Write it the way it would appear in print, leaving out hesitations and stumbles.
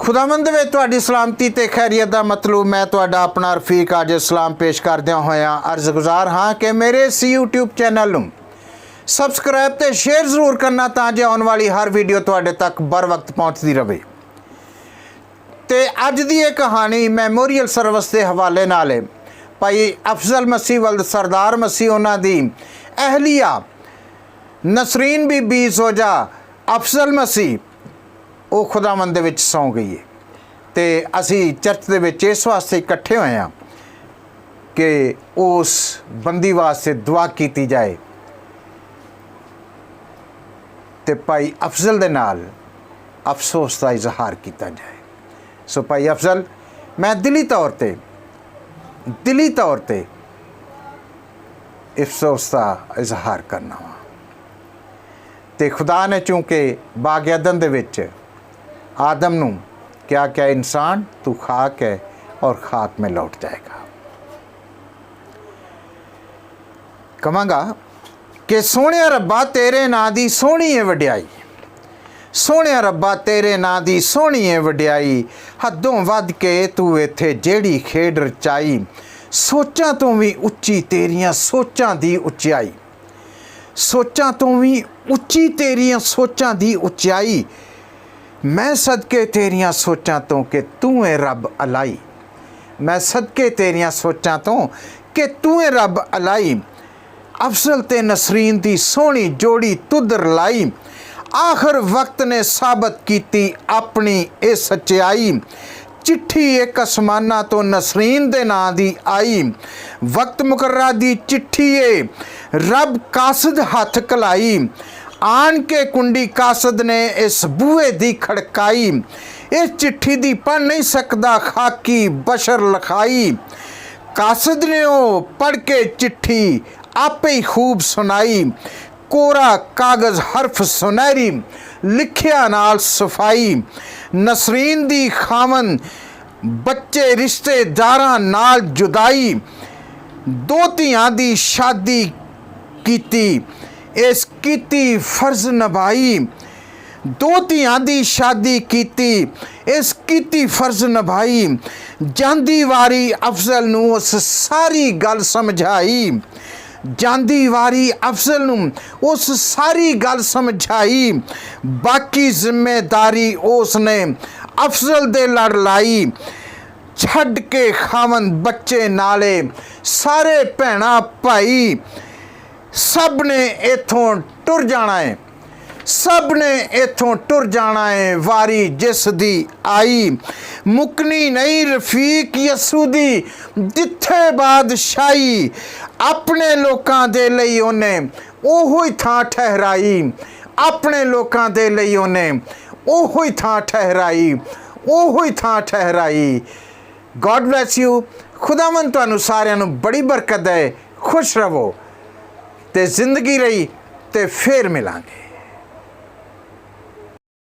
खुदावंद वे तुहाडी सलामती ते खैरियत दा मतलूब मैं तुहाडा अपना रफीक आज इस्लाम पेश करदिया होया अर्ज़ गुज़ार हाँ कि मेरे इस यूट्यूब चैनल नूं सबसक्राइब ते शेयर जरूर करना तां जे आने वाली हर वीडियो तुहाडे तक बर वक्त पहुँचती रहे। ते अज दी ये कहानी मैमोरीअल सर्विस के हवाले नाल है। भाई अफजल मसीह वल्द सरदार मसीह उन्हां दी अहलिया नसरीन बीबी जोजा अफजल मसीह वो खुदावंद दे विच सौ गई है। तो असी चर्च दे विच इस वास्ते इकट्ठे होए हैं कि उस बंदी वास्ते दुआ की जाए तो भाई अफजल दे नाल अफसोस का इजहार किया जाए। सो भाई अफजल मैं दिली तौर पर अफसोस का इजहार करना वा। तो खुदा ने चूँकि बाग अदन दे विच आदम नूं क्या क्या इंसान तू खाक है और खाक में लौट जाएगा। कहांगा कि सोहणिया रब्बा तेरे नां दी सोहणी है वड्याई, सोहणिया रब्बा तेरे नां दी सोहणी है वड्याई, हदों वध के तू इत्थे जेड़ी खेड रचाई, सोचां तो भी उच्ची तेरियां सोचां दी उच्चाई, सोचां तो भी उच्ची तेरियां सोचां दी उच्चाई, मैं सदके तेरियां सोचां तो कि तू है रब अलाई, मैं सदके तेरियां सोचां तो कि तू है रब अलाई, अफजल ते नसरीन दी सोहनी जोड़ी तुदर लाई, आखिर वक्त ने साबित कीती अपनी ए सच्चाई, चिट्ठी एक आसमाना तो नसरीन दे नां दी आई, वक्त मुकर्रा दी चिट्ठी ए रब कासद हथ कलाई, आन के कुंडी कासद ने इस बूहे दी खड़काई, इस चिट्ठी दी पढ़ नहीं सकदा खाकी बशर लखाई, कासद ने ओ पढ़ के चिट्ठी आपे ही खूब सुनाई, कोरा कागज़ हरफ सुनहरी लिखिया नाल सफाई, नसरीन दी खावन बच्चे रिश्तेदारां नाल जुदाई, दो धियां दी शादी कीती इस कीती फर्ज निभाई, दो धियां दी शादी कीती इस कीती फर्ज निभाई, जांदी वारी अफजल नूं उस सारी गल समझाई, जांदी वारी अफजल नूं उस सारी गल समझाई, बाकी जिम्मेदारी उसने अफजल दे लड़ लाई, छड्ड के खावन बच्चे नाले सारे भैणा भाई, सब ने इथों टुर जाना है, सब ने इथों टुर जाना है, वारी जिस दी आई, मुकनी नहीं रफीक यसू दी जिथे बादशाही, अपने लोकां दे लई उन्हें ओहो ही थां ठहराई, अपने लोकां दे लई उन्हें ओहो ही थां ठहराई, ओहो ही थां ठहराई। God bless you. खुदावंद तुहानू सारिआं नू बड़ी बरकत है। खुश रवो ते जिंदगी रही ते फिर मिलांगे।